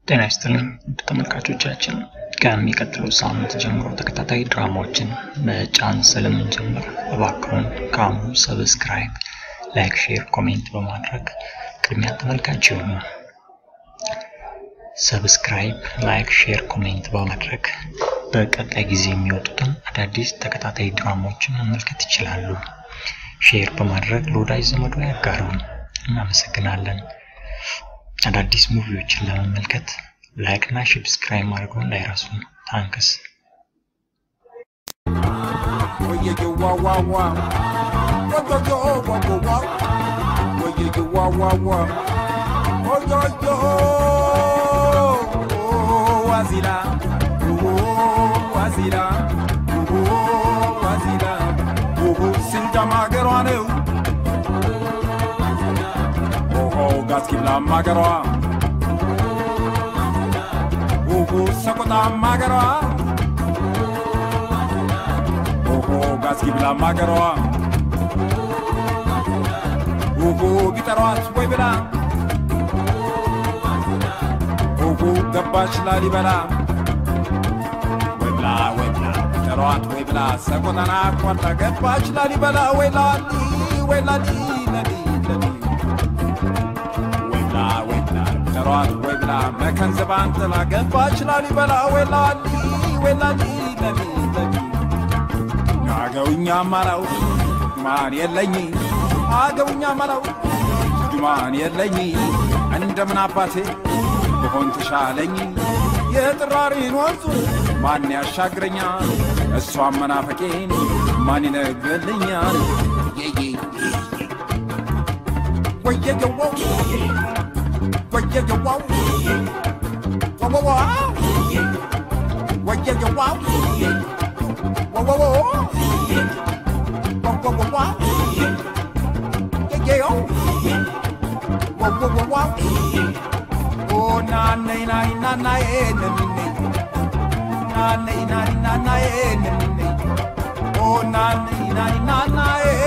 ጤና ይስጥልኝ ተመልካቾቻችን ከሚቀጥለው ሳምንት ጀምሮ ተከታታይ ድራማዎችን መጫን ስለምንጀምር እባክዎን ካሁኑ ሰብስክራይብ፣ ላይክ፣ ሼር፣ ኮሜንት በማድረግ ቅድሚያ ተመልካች ይሁኑ። ሰብስክራይብ፣ ላይክ፣ ሼር፣ ኮሜንት በማድረግ በቀጣይ ጊዜ የሚወጡትን አዳዲስ ተከታታይ ድራማዎችን መመልከት ይችላሉ። ሼር በማድረግ ለወዳጅ ዘመዶ ያጋሩ። እናመሰግናለን። አዳዲስ ሙቪዎችን ለመመልከት ላይክ እና ሰብስክራይብ ማድረጉን እንዳይረሱ። ታንክስ። Gaskibla magarwa Oho sakota magarwa Oho gaskibla magarwa Oho gitarwa swebela Oho gabash lalibala Webla gitarwa swebela sakota na kwata gabash lalibala welali Rat webla mekan zaban tala gabash lalibala welali Agawnya marau man yellani agawnya marau man yellani እንደምን አባቴ በሆን ተሻለኝ የጥራሪን ወንዙ ማን ያሻግረኛል እሷ መናፈቄን ማን ይነግረኛል ወየየው Where you wow? Wow wow wow! Where you wow? Wow wow wow! Wow wow wow wow! Yeah yeah oh! Wow wow wow wow! Oh na na na na na na na na na na na na Oh na na na na na